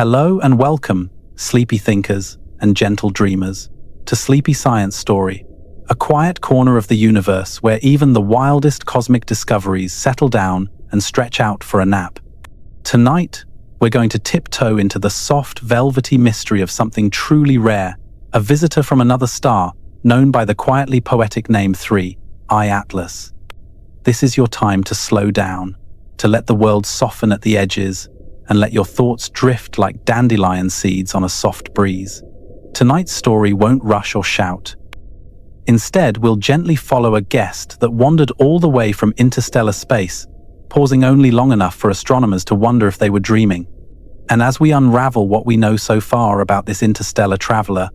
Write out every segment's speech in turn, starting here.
Hello and welcome, sleepy thinkers and gentle dreamers, to Sleepy Science Story, a quiet corner of the universe where even the wildest cosmic discoveries settle down and stretch out for a nap. Tonight, we're going to tiptoe into the soft, velvety mystery of something truly rare, a visitor from another star, known by the quietly poetic name 3I Atlas. This is your time to slow down, to let the world soften at the edges, and let your thoughts drift like dandelion seeds on a soft breeze. Tonight's story won't rush or shout. Instead, we'll gently follow a guest that wandered all the way from interstellar space, pausing only long enough for astronomers to wonder if they were dreaming. And as we unravel what we know so far about this interstellar traveler,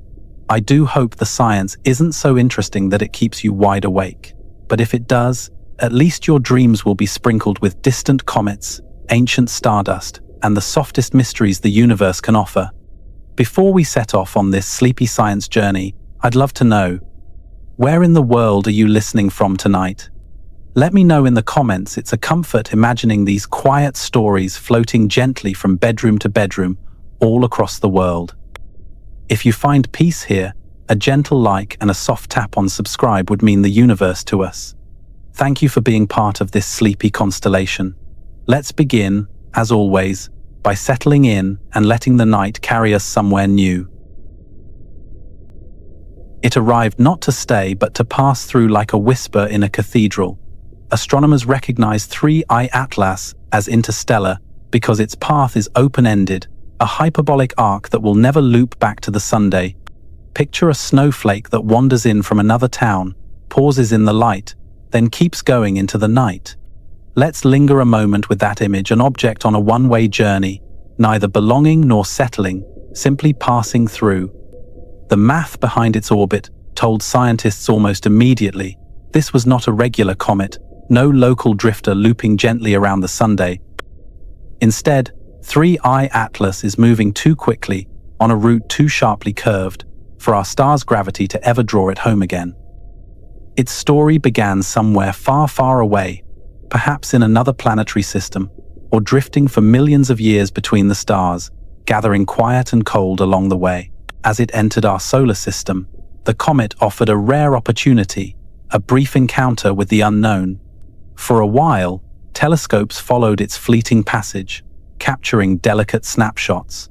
I do hope the science isn't so interesting that it keeps you wide awake. But if it does, at least your dreams will be sprinkled with distant comets, ancient stardust, and the softest mysteries the universe can offer. Before we set off on this sleepy science journey, I'd love to know, where in the world are you listening from tonight? Let me know in the comments. It's a comfort imagining these quiet stories floating gently from bedroom to bedroom all across the world. If you find peace here, a gentle like and a soft tap on subscribe would mean the universe to us. Thank you for being part of this sleepy constellation. Let's begin, as always, by settling in and letting the night carry us somewhere new. It arrived not to stay but to pass through like a whisper in a cathedral. Astronomers recognize 3I Atlas as interstellar because its path is open-ended, a hyperbolic arc that will never loop back to the Sunday. Picture a snowflake that wanders in from another town, pauses in the light, then keeps going into the night. Let's linger a moment with that image, an object on a one-way journey, neither belonging nor settling, simply passing through. The math behind its orbit told scientists almost immediately this was not a regular comet, no local drifter looping gently around the Sunday. Instead, 3I Atlas is moving too quickly, on a route too sharply curved, for our star's gravity to ever draw it home again. Its story began somewhere far, far away, perhaps in another planetary system, or drifting for millions of years between the stars, gathering quiet and cold along the way. As it entered our solar system, the comet offered a rare opportunity, a brief encounter with the unknown. For a while, telescopes followed its fleeting passage, capturing delicate snapshots.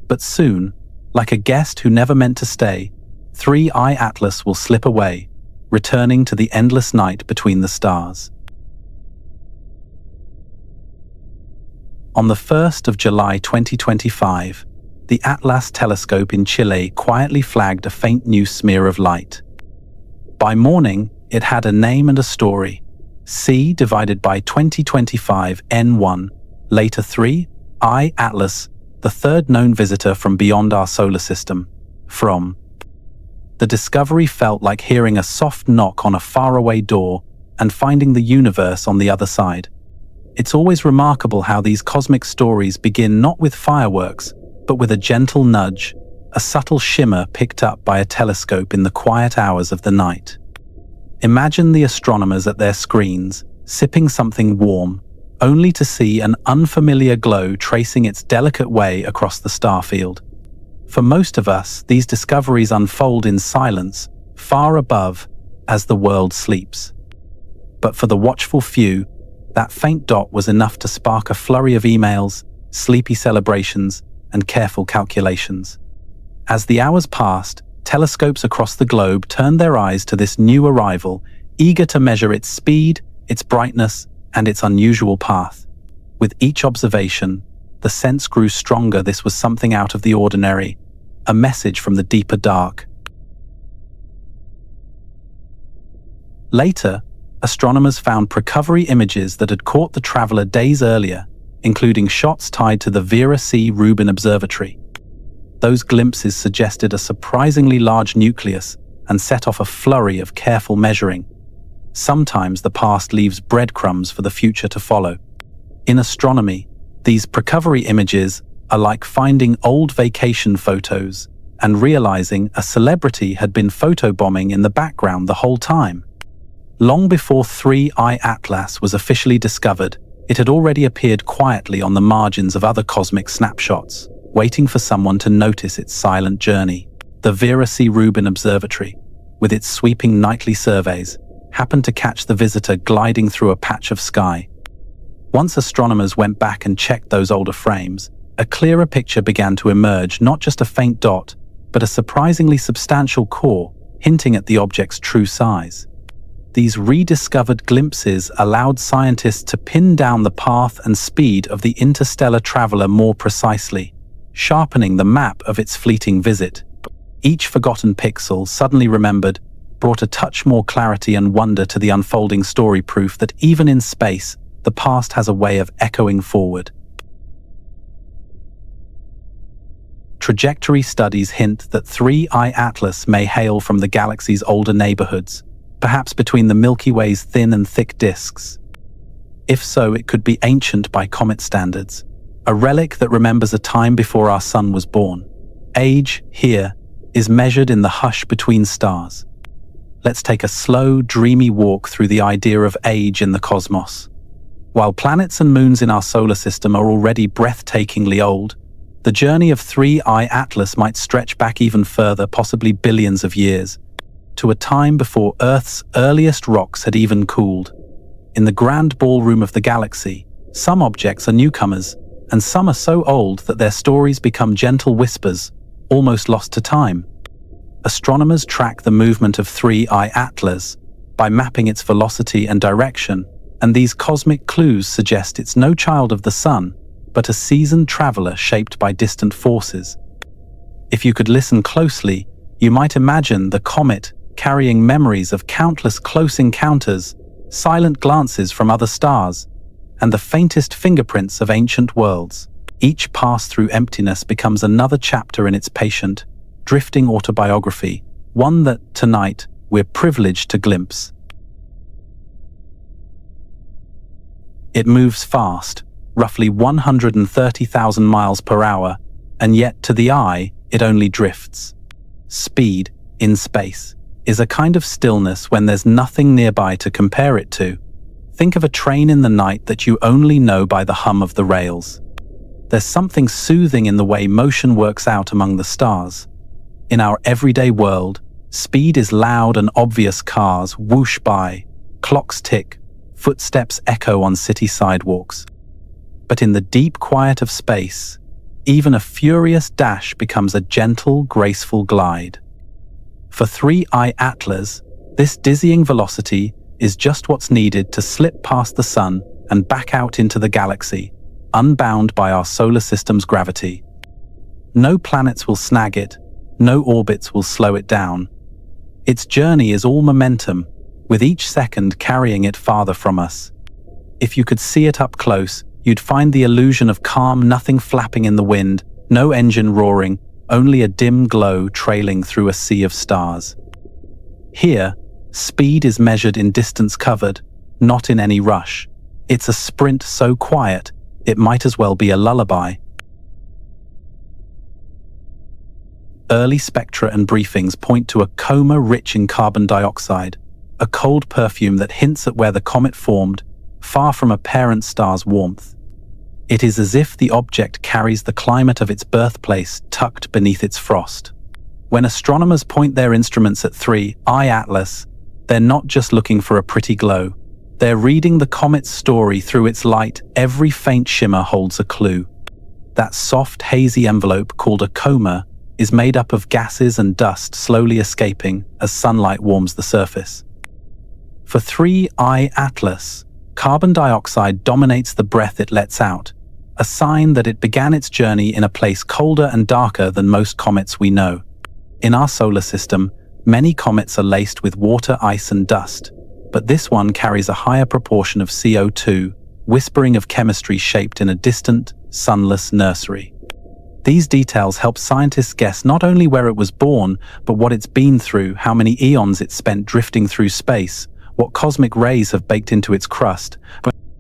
But soon, like a guest who never meant to stay, 3I Atlas will slip away, returning to the endless night between the stars. On the 1st of July 2025, the Atlas telescope in Chile quietly flagged a faint new smear of light. By morning, it had a name and a story: C divided by 2025 N1, later 3I Atlas, the third known visitor from beyond our solar system. The discovery felt like hearing a soft knock on a faraway door and finding the universe on the other side. It's always remarkable how these cosmic stories begin not with fireworks, but with a gentle nudge, a subtle shimmer picked up by a telescope in the quiet hours of the night. Imagine the astronomers at their screens, sipping something warm, only to see an unfamiliar glow tracing its delicate way across the starfield. For most of us, these discoveries unfold in silence, far above, as the world sleeps. But for the watchful few, that faint dot was enough to spark a flurry of emails, sleepy celebrations, and careful calculations. As the hours passed, telescopes across the globe turned their eyes to this new arrival, eager to measure its speed, its brightness, and its unusual path. With each observation, the sense grew stronger this was something out of the ordinary, a message from the deeper dark. Later, astronomers found recovery images that had caught the traveler days earlier, including shots tied to the Vera C. Rubin Observatory. Those glimpses suggested a surprisingly large nucleus and set off a flurry of careful measuring. Sometimes the past leaves breadcrumbs for the future to follow. In astronomy, these recovery images are like finding old vacation photos and realizing a celebrity had been photobombing in the background the whole time. Long before 3I Atlas was officially discovered, it had already appeared quietly on the margins of other cosmic snapshots, waiting for someone to notice its silent journey. The Vera C. Rubin Observatory, with its sweeping nightly surveys, happened to catch the visitor gliding through a patch of sky. Once astronomers went back and checked those older frames, a clearer picture began to emerge, not just a faint dot, but a surprisingly substantial core, hinting at the object's true size. These rediscovered glimpses allowed scientists to pin down the path and speed of the interstellar traveler more precisely, sharpening the map of its fleeting visit. Each forgotten pixel, suddenly remembered, brought a touch more clarity and wonder to the unfolding story, proof that even in space, the past has a way of echoing forward. Trajectory studies hint that 3I Atlas may hail from the galaxy's older neighborhoods, perhaps between the Milky Way's thin and thick disks. If so, it could be ancient by comet standards, a relic that remembers a time before our sun was born. Age, here, is measured in the hush between stars. Let's take a slow, dreamy walk through the idea of age in the cosmos. While planets and moons in our solar system are already breathtakingly old, the journey of 3I Atlas might stretch back even further, possibly billions of years, to a time before Earth's earliest rocks had even cooled. In the grand ballroom of the galaxy, some objects are newcomers, and some are so old that their stories become gentle whispers, almost lost to time. Astronomers track the movement of 3I Atlas by mapping its velocity and direction, and these cosmic clues suggest it's no child of the sun, but a seasoned traveler shaped by distant forces. If you could listen closely, you might imagine the comet carrying memories of countless close encounters, silent glances from other stars, and the faintest fingerprints of ancient worlds. Each pass through emptiness becomes another chapter in its patient, drifting autobiography, one that, tonight, we're privileged to glimpse. It moves fast, roughly 130,000 miles per hour, and yet to the eye, it only drifts. Speed, in space, is a kind of stillness when there's nothing nearby to compare it to. Think of a train in the night that you only know by the hum of the rails. There's something soothing in the way motion works out among the stars. In our everyday world, speed is loud and obvious. Cars whoosh by, clocks tick, footsteps echo on city sidewalks. But in the deep quiet of space, even a furious dash becomes a gentle, graceful glide. For 3I Atlas, this dizzying velocity is just what's needed to slip past the sun and back out into the galaxy, unbound by our solar system's gravity. No planets will snag it, no orbits will slow it down. Its journey is all momentum, with each second carrying it farther from us. If you could see it up close, you'd find the illusion of calm, nothing flapping in the wind, no engine roaring, only a dim glow trailing through a sea of stars. Here, speed is measured in distance covered, not in any rush. It's a sprint so quiet, it might as well be a lullaby. Early spectra and briefings point to a coma rich in carbon dioxide, a cold perfume that hints at where the comet formed, far from a parent star's warmth. It is as if the object carries the climate of its birthplace tucked beneath its frost. When astronomers point their instruments at 3I Atlas, they're not just looking for a pretty glow. They're reading the comet's story through its light. Every faint shimmer holds a clue. That soft, hazy envelope called a coma is made up of gases and dust slowly escaping as sunlight warms the surface. For 3I Atlas, carbon dioxide dominates the breath it lets out, a sign that it began its journey in a place colder and darker than most comets we know. In our solar system, many comets are laced with water, ice, and dust, but this one carries a higher proportion of CO2, whispering of chemistry shaped in a distant, sunless nursery. These details help scientists guess not only where it was born, but what it's been through, how many eons it's spent drifting through space, what cosmic rays have baked into its crust,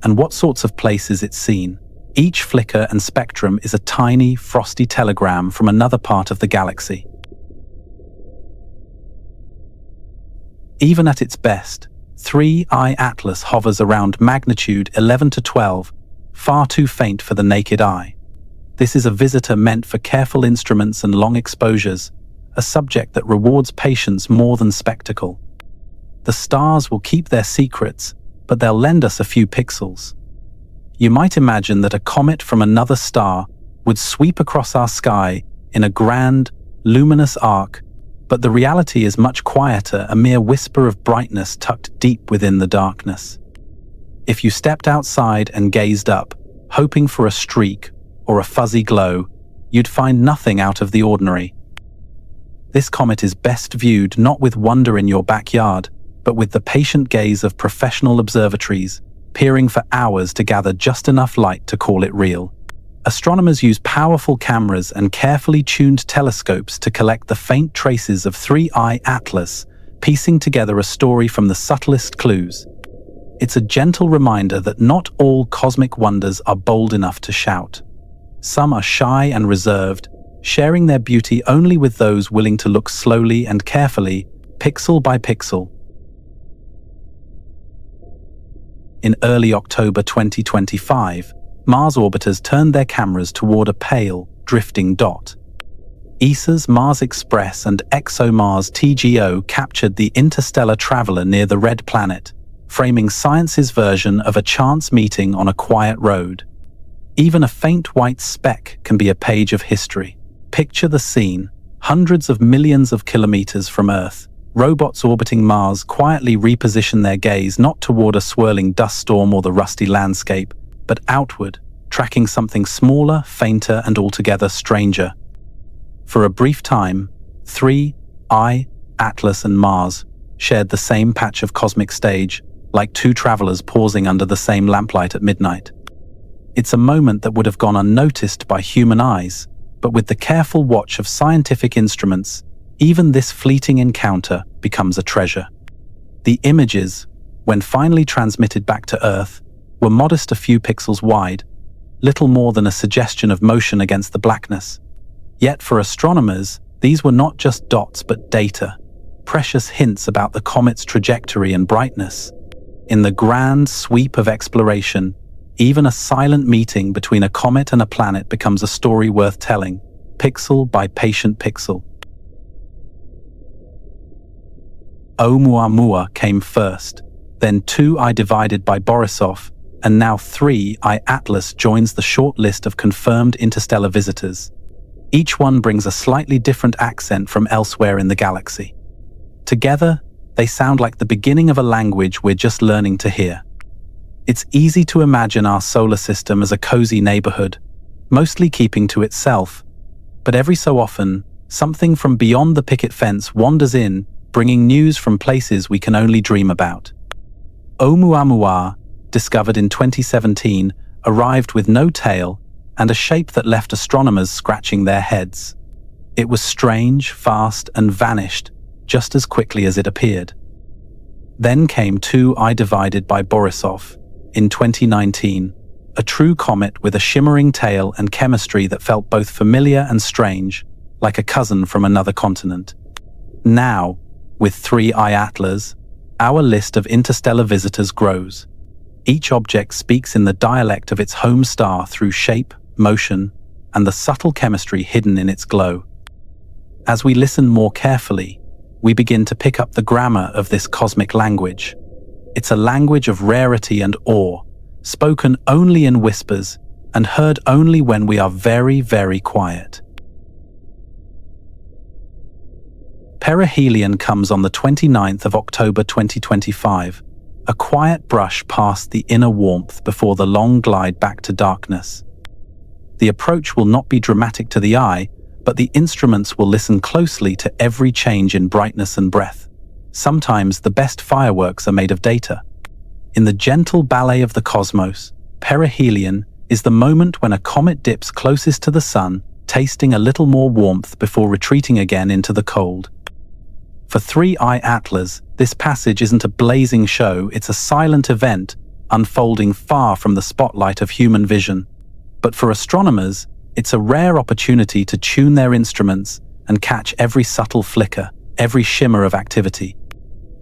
and what sorts of places it's seen. Each flicker and spectrum is a tiny, frosty telegram from another part of the galaxy. Even at its best, 3I Atlas hovers around magnitude 11 to 12, far too faint for the naked eye. This is a visitor meant for careful instruments and long exposures, a subject that rewards patience more than spectacle. The stars will keep their secrets, but they'll lend us a few pixels. You might imagine that a comet from another star would sweep across our sky in a grand, luminous arc, but the reality is much quieter, a mere whisper of brightness tucked deep within the darkness. If you stepped outside and gazed up, hoping for a streak or a fuzzy glow, you'd find nothing out of the ordinary. This comet is best viewed not with wonder in your backyard, but with the patient gaze of professional observatories, peering for hours to gather just enough light to call it real. Astronomers use powerful cameras and carefully tuned telescopes to collect the faint traces of 3I Atlas, piecing together a story from the subtlest clues. It's a gentle reminder that not all cosmic wonders are bold enough to shout. Some are shy and reserved, sharing their beauty only with those willing to look slowly and carefully, pixel by pixel. In early October 2025, Mars orbiters turned their cameras toward a pale, drifting dot. ESA's Mars Express and ExoMars TGO captured the interstellar traveler near the red planet, framing science's version of a chance meeting on a quiet road. Even a faint white speck can be a page of history. Picture the scene: hundreds of millions of kilometers from Earth, robots orbiting Mars quietly reposition their gaze not toward a swirling dust storm or the rusty landscape, but outward, tracking something smaller, fainter, and altogether stranger. For a brief time, 3I, Atlas and Mars shared the same patch of cosmic stage, like two travelers pausing under the same lamplight at midnight. It's a moment that would have gone unnoticed by human eyes, but with the careful watch of scientific instruments, even this fleeting encounter becomes a treasure. The images, when finally transmitted back to Earth, were modest, a few pixels wide, little more than a suggestion of motion against the blackness. Yet for astronomers, these were not just dots but data, precious hints about the comet's trajectory and brightness. In the grand sweep of exploration, even a silent meeting between a comet and a planet becomes a story worth telling, pixel by patient pixel. Oumuamua came first, then 2I divided by Borisov, and now 3I Atlas joins the short list of confirmed interstellar visitors. Each one brings a slightly different accent from elsewhere in the galaxy. Together, they sound like the beginning of a language we're just learning to hear. It's easy to imagine our solar system as a cozy neighborhood, mostly keeping to itself. But every so often, something from beyond the picket fence wanders in, bringing news from places we can only dream about. Oumuamua, discovered in 2017, arrived with no tail and a shape that left astronomers scratching their heads. It was strange, fast, and vanished just as quickly as it appeared. Then came 2I divided by Borisov in 2019, a true comet with a shimmering tail and chemistry that felt both familiar and strange, like a cousin from another continent. Now, with 3I Atlas, our list of interstellar visitors grows. Each object speaks in the dialect of its home star through shape, motion, and the subtle chemistry hidden in its glow. As we listen more carefully, we begin to pick up the grammar of this cosmic language. It's a language of rarity and awe, spoken only in whispers and heard only when we are very, very quiet. Perihelion comes on the 29th of October 2025, a quiet brush past the inner warmth before the long glide back to darkness. The approach will not be dramatic to the eye, but the instruments will listen closely to every change in brightness and breath. Sometimes the best fireworks are made of data. In the gentle ballet of the cosmos, perihelion is the moment when a comet dips closest to the sun, tasting a little more warmth before retreating again into the cold. For 3I Atlas, this passage isn't a blazing show, it's a silent event, unfolding far from the spotlight of human vision. But for astronomers, it's a rare opportunity to tune their instruments and catch every subtle flicker, every shimmer of activity.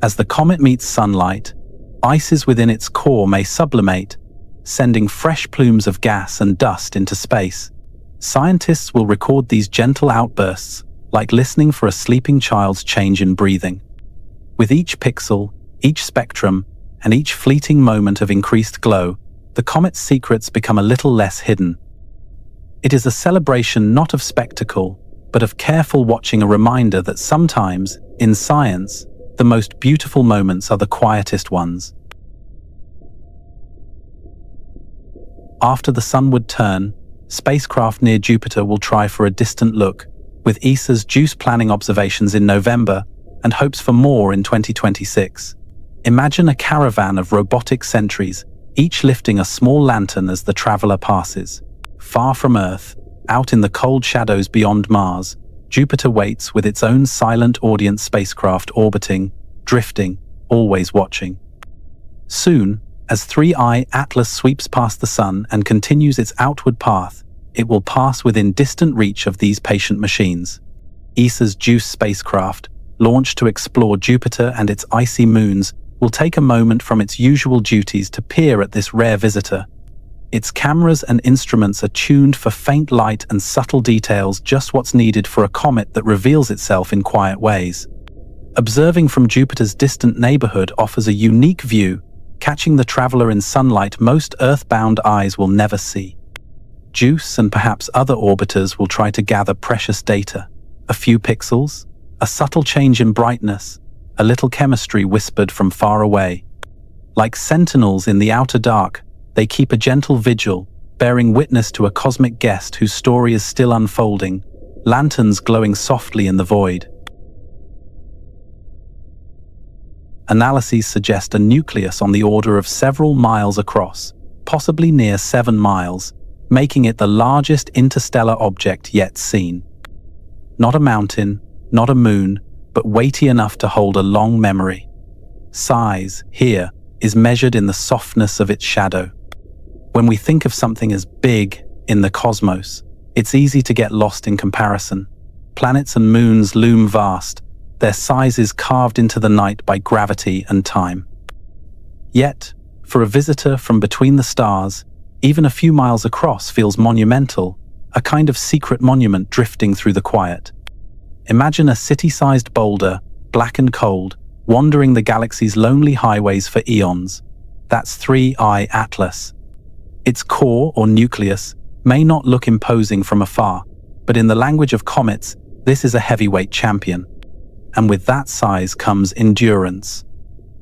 As the comet meets sunlight, ices within its core may sublimate, sending fresh plumes of gas and dust into space. Scientists will record these gentle outbursts, like listening for a sleeping child's change in breathing. With each pixel, each spectrum, and each fleeting moment of increased glow, the comet's secrets become a little less hidden. It is a celebration not of spectacle, but of careful watching, a reminder that sometimes, in science, the most beautiful moments are the quietest ones. After the sun would turn, spacecraft near Jupiter will try for a distant look, with ESA's JUICE planning observations in November and hopes for more in 2026. Imagine a caravan of robotic sentries, each lifting a small lantern as the traveler passes. Far from Earth, out in the cold shadows beyond Mars, Jupiter waits with its own silent audience spacecraft orbiting, drifting, always watching. Soon, as 3I Atlas sweeps past the Sun and continues its outward path, it will pass within distant reach of these patient machines. ESA's JUICE spacecraft, launched to explore Jupiter and its icy moons, will take a moment from its usual duties to peer at this rare visitor. Its cameras and instruments are tuned for faint light and subtle details, just what's needed for a comet that reveals itself in quiet ways. Observing from Jupiter's distant neighborhood offers a unique view, catching the traveler in sunlight most Earth-bound eyes will never see. JUICE and perhaps other orbiters will try to gather precious data. A few pixels, a subtle change in brightness, a little chemistry whispered from far away. Like sentinels in the outer dark, they keep a gentle vigil, bearing witness to a cosmic guest whose story is still unfolding, lanterns glowing softly in the void. Analyses suggest a nucleus on the order of several miles across, possibly near 7 miles, making it the largest interstellar object yet seen. Not a mountain, not a moon, but weighty enough to hold a long memory. Size, here, is measured in the softness of its shadow. When we think of something as big in the cosmos, it's easy to get lost in comparison. Planets and moons loom vast, their sizes carved into the night by gravity and time. Yet, for a visitor from between the stars, even a few miles across feels monumental, a kind of secret monument drifting through the quiet. Imagine a city-sized boulder, black and cold, wandering the galaxy's lonely highways for eons. That's 3I Atlas. Its core, or nucleus, may not look imposing from afar, but in the language of comets, this is a heavyweight champion. And with that size comes endurance.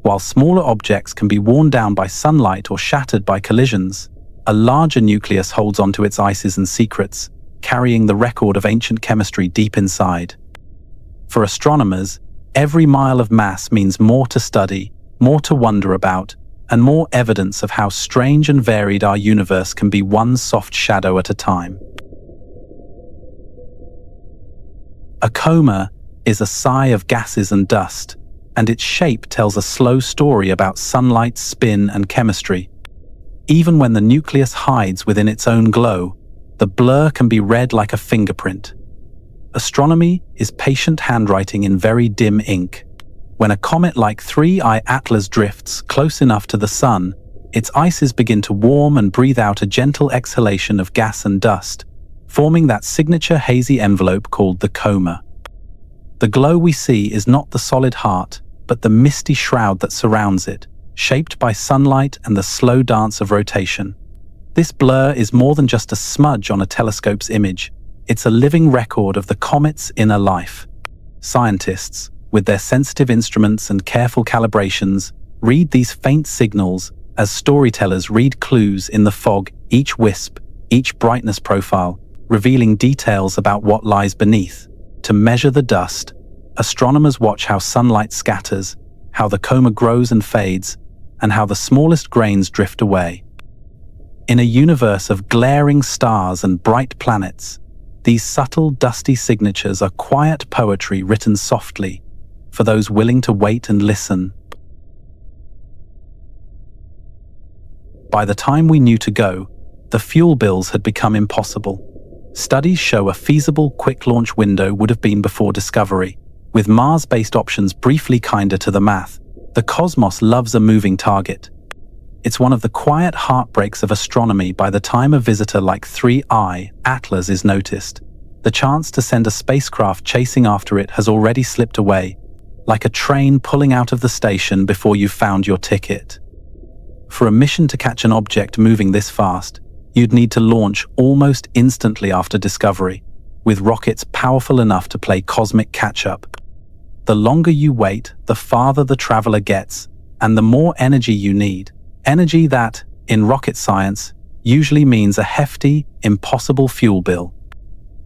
While smaller objects can be worn down by sunlight or shattered by collisions, a larger nucleus holds onto its ices and secrets, carrying the record of ancient chemistry deep inside. For astronomers, every mile of mass means more to study, more to wonder about, and more evidence of how strange and varied our universe can be, one soft shadow at a time. A coma is a sigh of gases and dust, and its shape tells a slow story about sunlight, spin, and chemistry. Even when the nucleus hides within its own glow, the blur can be read like a fingerprint. Astronomy is patient handwriting in very dim ink. When a comet like 3I Atlas drifts close enough to the Sun, its ices begin to warm and breathe out a gentle exhalation of gas and dust, forming that signature hazy envelope called the coma. The glow we see is not the solid heart, but the misty shroud that surrounds it, shaped by sunlight and the slow dance of rotation. This blur is more than just a smudge on a telescope's image. It's a living record of the comet's inner life. Scientists, with their sensitive instruments and careful calibrations, read these faint signals as storytellers read clues in the fog, each wisp, each brightness profile, revealing details about what lies beneath. To measure the dust, astronomers watch how sunlight scatters, how the coma grows and fades, and how the smallest grains drift away. In a universe of glaring stars and bright planets, these subtle, dusty signatures are quiet poetry written softly, for those willing to wait and listen. By the time we knew to go, the fuel bills had become impossible. Studies show a feasible quick launch window would have been before discovery. With Mars-based options briefly kinder to the math, the cosmos loves a moving target. It's one of the quiet heartbreaks of astronomy by the time a visitor like 3I Atlas is noticed. The chance to send a spacecraft chasing after it has already slipped away, like a train pulling out of the station before you've found your ticket. For a mission to catch an object moving this fast, you'd need to launch almost instantly after discovery, with rockets powerful enough to play cosmic catch-up. The longer you wait, the farther the traveler gets, and the more energy you need. Energy that, in rocket science, usually means a hefty, impossible fuel bill.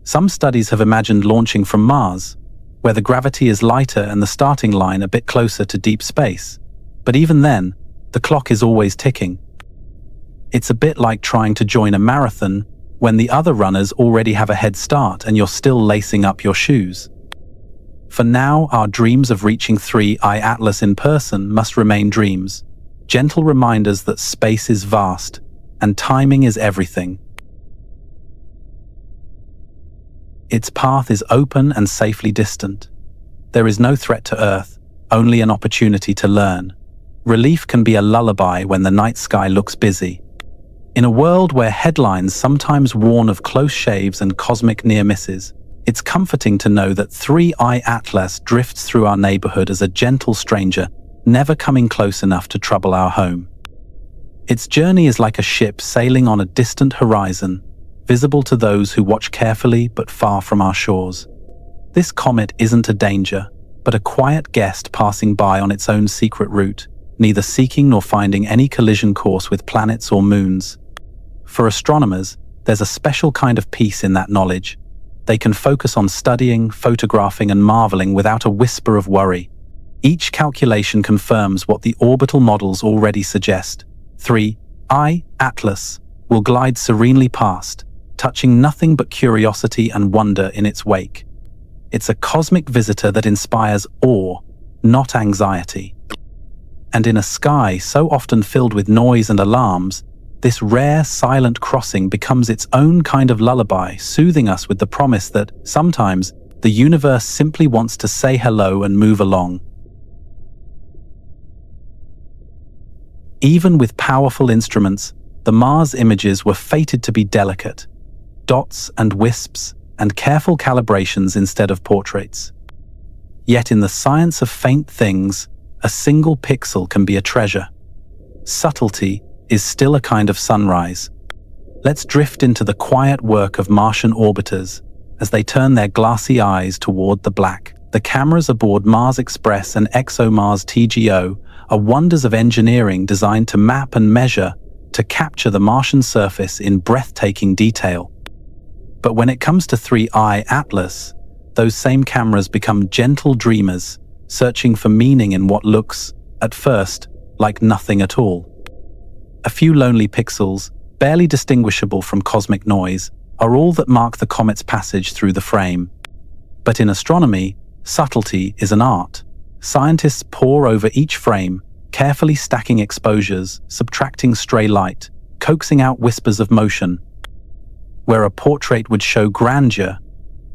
Some studies have imagined launching from Mars, where the gravity is lighter and the starting line a bit closer to deep space. But even then, the clock is always ticking. It's a bit like trying to join a marathon when the other runners already have a head start and you're still lacing up your shoes. For now, our dreams of reaching 3I Atlas in person must remain dreams, gentle reminders that space is vast and timing is everything. Its path is open and safely distant. There is no threat to Earth, only an opportunity to learn. Relief can be a lullaby when the night sky looks busy. In a world where headlines sometimes warn of close shaves and cosmic near misses, it's comforting to know that 3I Atlas drifts through our neighborhood as a gentle stranger, never coming close enough to trouble our home. Its journey is like a ship sailing on a distant horizon, visible to those who watch carefully but far from our shores. This comet isn't a danger, but a quiet guest passing by on its own secret route, neither seeking nor finding any collision course with planets or moons. For astronomers, there's a special kind of peace in that knowledge. They can focus on studying, photographing, and marveling without a whisper of worry. Each calculation confirms what the orbital models already suggest. 3I Atlas will glide serenely past, touching nothing but curiosity and wonder in its wake. It's a cosmic visitor that inspires awe, not anxiety. And in a sky so often filled with noise and alarms, this rare, silent crossing becomes its own kind of lullaby, soothing us with the promise that, sometimes, the universe simply wants to say hello and move along. Even with powerful instruments, the Mars images were fated to be delicate. Dots and wisps, and careful calibrations instead of portraits. Yet in the science of faint things, a single pixel can be a treasure. Subtlety is still a kind of sunrise. Let's drift into the quiet work of Martian orbiters as they turn their glassy eyes toward the black. The cameras aboard Mars Express and ExoMars TGO are wonders of engineering designed to map and measure to capture the Martian surface in breathtaking detail. But when it comes to 3I Atlas, those same cameras become gentle dreamers, searching for meaning in what looks, at first, like nothing at all. A few lonely pixels, barely distinguishable from cosmic noise, are all that mark the comet's passage through the frame. But in astronomy, subtlety is an art. Scientists pore over each frame, carefully stacking exposures, subtracting stray light, coaxing out whispers of motion. Where a portrait would show grandeur,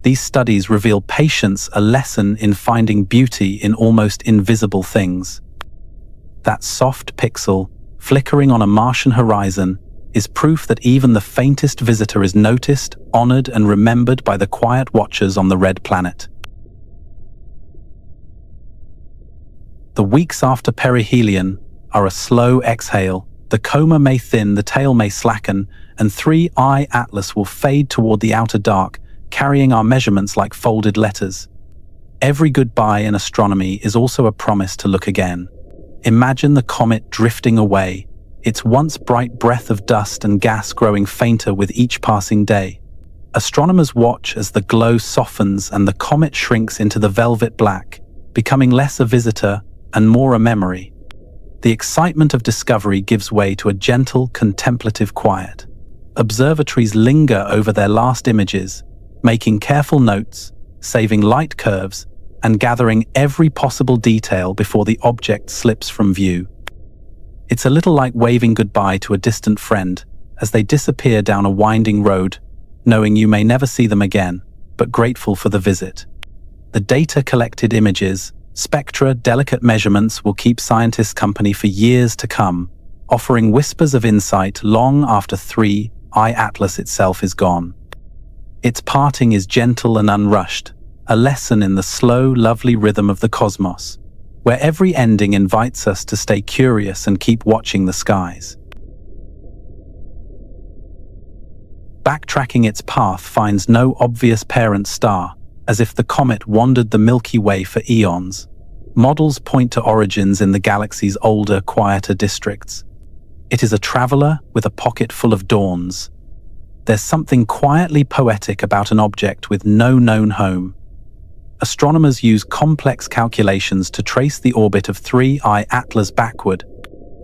these studies reveal patience, a lesson in finding beauty in almost invisible things. That soft pixel, flickering on a Martian horizon, is proof that even the faintest visitor is noticed, honored, and remembered by the quiet watchers on the red planet. The weeks after perihelion are a slow exhale. The coma may thin, the tail may slacken, and 3I Atlas will fade toward the outer dark, carrying our measurements like folded letters. Every goodbye in astronomy is also a promise to look again. Imagine the comet drifting away, its once bright breath of dust and gas growing fainter with each passing day. Astronomers watch as the glow softens and the comet shrinks into the velvet black, becoming less a visitor and more a memory. The excitement of discovery gives way to a gentle, contemplative quiet. Observatories linger over their last images, making careful notes, saving light curves, and gathering every possible detail before the object slips from view. It's a little like waving goodbye to a distant friend as they disappear down a winding road, knowing you may never see them again, but grateful for the visit. The data collected, images, spectra, delicate measurements will keep scientists company for years to come, offering whispers of insight long after 3I Atlas itself is gone. Its parting is gentle and unrushed, a lesson in the slow, lovely rhythm of the cosmos, where every ending invites us to stay curious and keep watching the skies. Backtracking its path finds no obvious parent star, as if the comet wandered the Milky Way for eons. Models point to origins in the galaxy's older, quieter districts. It is a traveler with a pocket full of dawns. There's something quietly poetic about an object with no known home. Astronomers use complex calculations to trace the orbit of 3I Atlas backward,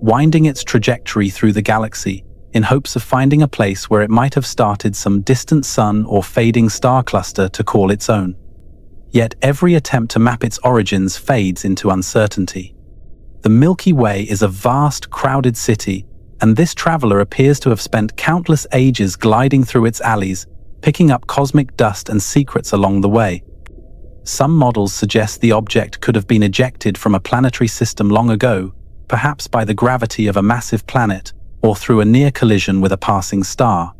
winding its trajectory through the galaxy in hopes of finding a place where it might have started some distant sun or fading star cluster to call its own. Yet every attempt to map its origins fades into uncertainty. The Milky Way is a vast, crowded city, and this traveler appears to have spent countless ages gliding through its alleys, picking up cosmic dust and secrets along the way. Some models suggest the object could have been ejected from a planetary system long ago, perhaps by the gravity of a massive planet or through a near collision with a passing star.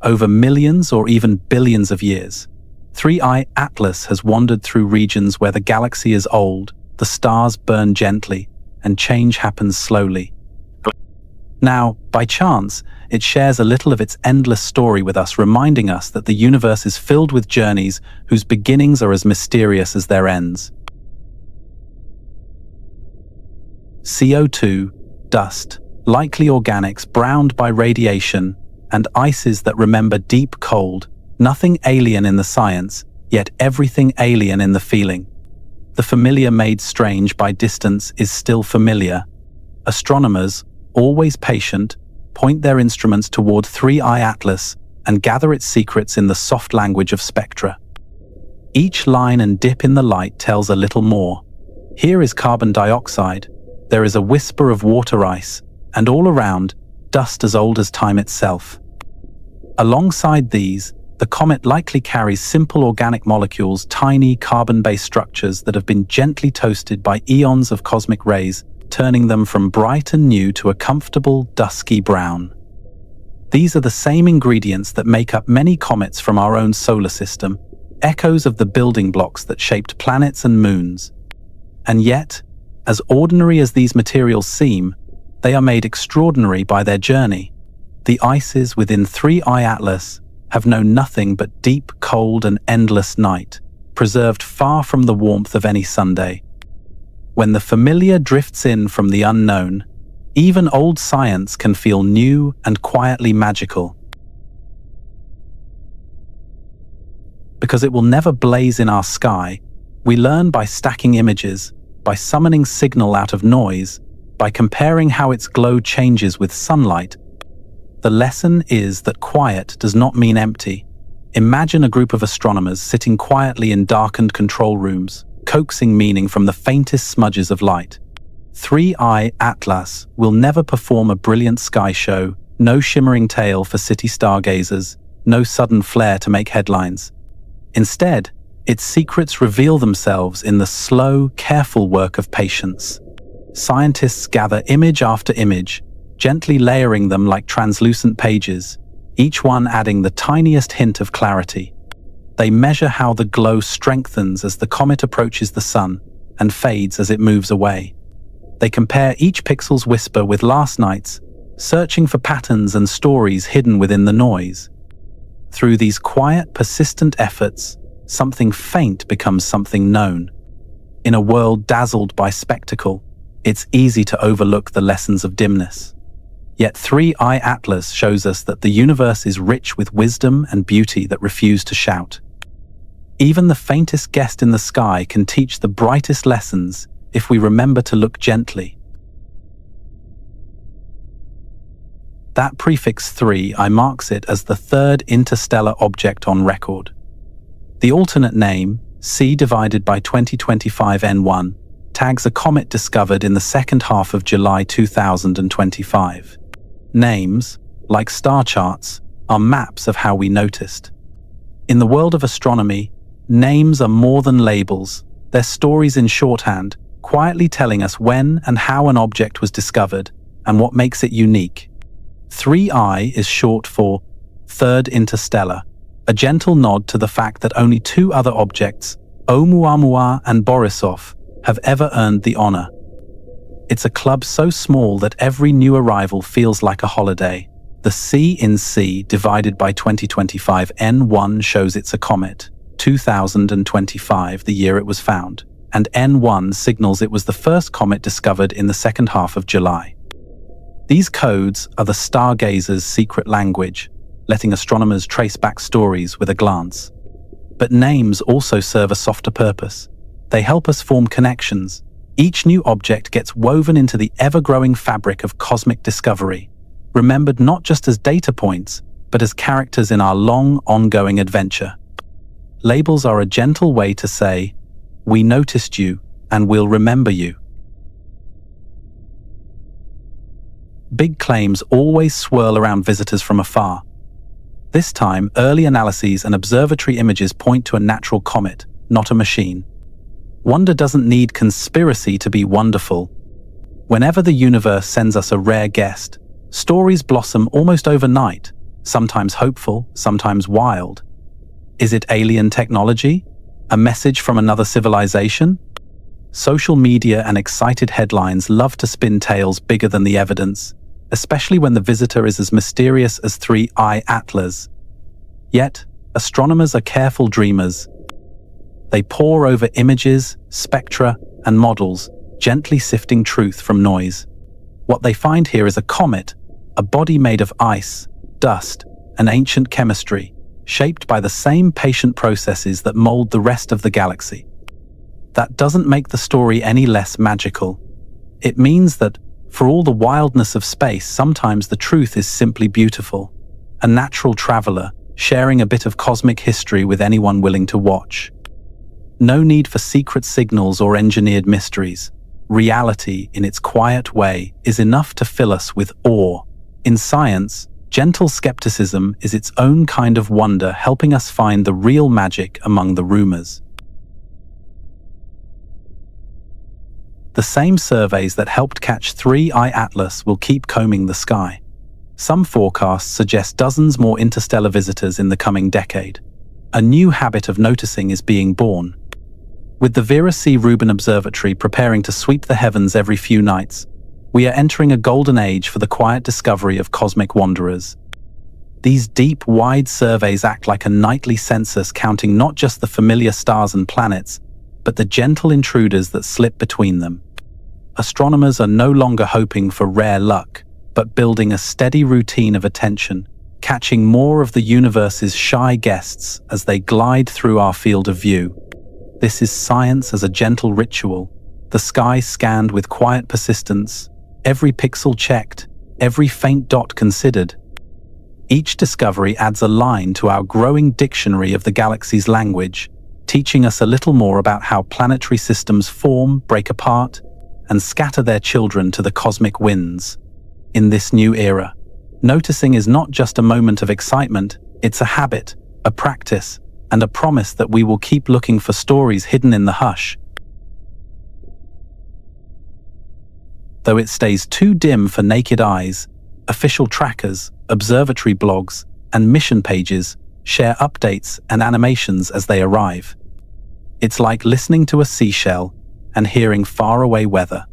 Over millions or even billions of years, 3I Atlas has wandered through regions where the galaxy is old, the stars burn gently, and change happens slowly. Now, by chance, it shares a little of its endless story with us, reminding us that the universe is filled with journeys whose beginnings are as mysterious as their ends. CO2, dust, likely organics browned by radiation, and ices that remember deep cold, nothing alien in the science, yet everything alien in the feeling. The familiar made strange by distance is still familiar. Astronomers, always patient, point their instruments toward 3I Atlas and gather its secrets in the soft language of spectra. Each line and dip in the light tells a little more. Here is carbon dioxide, there is a whisper of water ice, and all around, dust as old as time itself. Alongside these, the comet likely carries simple organic molecules, tiny carbon-based structures that have been gently toasted by eons of cosmic rays, turning them from bright and new to a comfortable, dusky brown. These are the same ingredients that make up many comets from our own solar system, echoes of the building blocks that shaped planets and moons. And yet, as ordinary as these materials seem, they are made extraordinary by their journey. The ices within 3I Atlas have known nothing but deep, cold, and endless night, preserved far from the warmth of any Sunday. When the familiar drifts in from the unknown, even old science can feel new and quietly magical. Because it will never blaze in our sky, we learn by stacking images, by summoning signal out of noise, by comparing how its glow changes with sunlight. The lesson is that quiet does not mean empty. Imagine a group of astronomers sitting quietly in darkened control rooms, coaxing meaning from the faintest smudges of light. 3I Atlas will never perform a brilliant sky show, no shimmering tale for city stargazers, no sudden flare to make headlines. Instead, its secrets reveal themselves in the slow, careful work of patience. Scientists gather image after image, gently layering them like translucent pages, each one adding the tiniest hint of clarity. They measure how the glow strengthens as the comet approaches the sun and fades as it moves away. They compare each pixel's whisper with last night's, searching for patterns and stories hidden within the noise. Through these quiet, persistent efforts, something faint becomes something known. In a world dazzled by spectacle, it's easy to overlook the lessons of dimness. Yet 3I Atlas shows us that the universe is rich with wisdom and beauty that refuse to shout. Even the faintest guest in the sky can teach the brightest lessons if we remember to look gently. That prefix 3I marks it as the third interstellar object on record. The alternate name, C divided by 2025 N1, tags a comet discovered in the second half of July 2025. Names, like star charts, are maps of how we noticed. In the world of astronomy, names are more than labels. They're stories in shorthand, quietly telling us when and how an object was discovered, and what makes it unique. 3I is short for Third Interstellar, a gentle nod to the fact that only two other objects, Oumuamua and Borisov, have ever earned the honor. It's a club so small that every new arrival feels like a holiday. The C in C divided by 2025 N1 shows it's a comet, 2025, the year it was found, and N1 signals it was the first comet discovered in the second half of July. These codes are the stargazers' secret language, letting astronomers trace back stories with a glance. But names also serve a softer purpose. They help us form connections. Each new object gets woven into the ever-growing fabric of cosmic discovery, remembered not just as data points, but as characters in our long, ongoing adventure. Labels are a gentle way to say, "We noticed you, and we'll remember you." Big claims always swirl around visitors from afar. This time, early analyses and observatory images point to a natural comet, not a machine. Wonder doesn't need conspiracy to be wonderful. Whenever the universe sends us a rare guest, stories blossom almost overnight, sometimes hopeful, sometimes wild. Is it alien technology? A message from another civilization? Social media and excited headlines love to spin tales bigger than the evidence, especially when the visitor is as mysterious as 3I Atlas. Yet, astronomers are careful dreamers. They pore over images, spectra, and models, gently sifting truth from noise. What they find here is a comet, a body made of ice, dust, and ancient chemistry, shaped by the same patient processes that mold the rest of the galaxy. That doesn't make the story any less magical. It means that, for all the wildness of space, sometimes the truth is simply beautiful. A natural traveler, sharing a bit of cosmic history with anyone willing to watch. No need for secret signals or engineered mysteries. Reality, in its quiet way, is enough to fill us with awe. In science, gentle skepticism is its own kind of wonder, helping us find the real magic among the rumors. The same surveys that helped catch 3I Atlas will keep combing the sky. Some forecasts suggest dozens more interstellar visitors in the coming decade. A new habit of noticing is being born. With the Vera C. Rubin Observatory preparing to sweep the heavens every few nights, we are entering a golden age for the quiet discovery of cosmic wanderers. These deep, wide surveys act like a nightly census, counting not just the familiar stars and planets, but the gentle intruders that slip between them. Astronomers are no longer hoping for rare luck, but building a steady routine of attention, catching more of the universe's shy guests as they glide through our field of view. This is science as a gentle ritual, the sky scanned with quiet persistence, every pixel checked, every faint dot considered. Each discovery adds a line to our growing dictionary of the galaxy's language, teaching us a little more about how planetary systems form, break apart, and scatter their children to the cosmic winds. In this new era, noticing is not just a moment of excitement, it's a habit, a practice, and a promise that we will keep looking for stories hidden in the hush. Though it stays too dim for naked eyes, official trackers, observatory blogs, and mission pages share updates and animations as they arrive. It's like listening to a seashell and hearing faraway weather.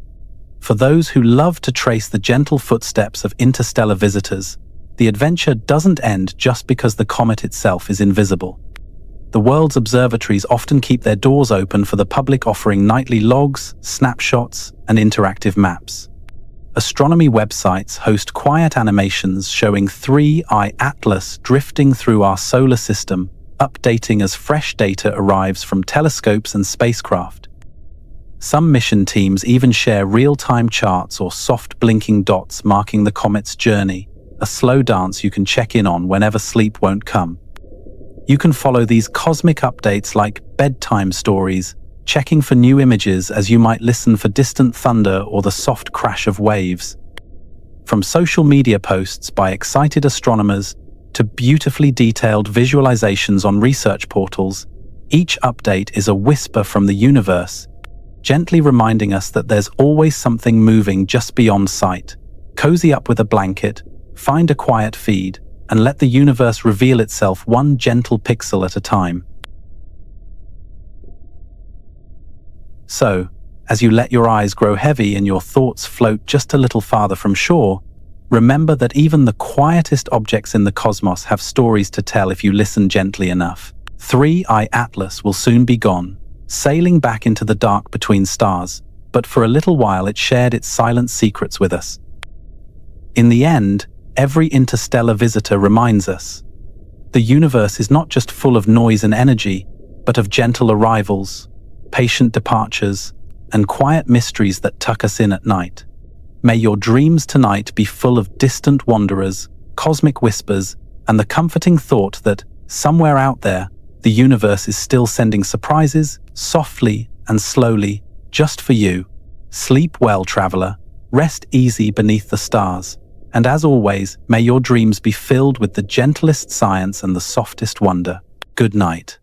For those who love to trace the gentle footsteps of interstellar visitors, the adventure doesn't end just because the comet itself is invisible. The world's observatories often keep their doors open for the public, offering nightly logs, snapshots, and interactive maps. Astronomy websites host quiet animations showing 3I Atlas drifting through our solar system, updating as fresh data arrives from telescopes and spacecraft. Some mission teams even share real-time charts or soft blinking dots marking the comet's journey, a slow dance you can check in on whenever sleep won't come. You can follow these cosmic updates like bedtime stories, checking for new images as you might listen for distant thunder or the soft crash of waves. From social media posts by excited astronomers to beautifully detailed visualizations on research portals, each update is a whisper from the universe, gently reminding us that there's always something moving just beyond sight. Cozy up with a blanket, find a quiet feed, and let the universe reveal itself one gentle pixel at a time. So, as you let your eyes grow heavy and your thoughts float just a little farther from shore, remember that even the quietest objects in the cosmos have stories to tell if you listen gently enough. 3i Atlas will soon be gone, sailing back into the dark between stars, but for a little while it shared its silent secrets with us. In the end, every interstellar visitor reminds us, the universe is not just full of noise and energy, but of gentle arrivals, patient departures, and quiet mysteries that tuck us in at night. May your dreams tonight be full of distant wanderers, cosmic whispers, and the comforting thought that, somewhere out there, the universe is still sending surprises, softly and slowly, just for you. Sleep well, traveler. Rest easy beneath the stars. And as always, may your dreams be filled with the gentlest science and the softest wonder. Good night.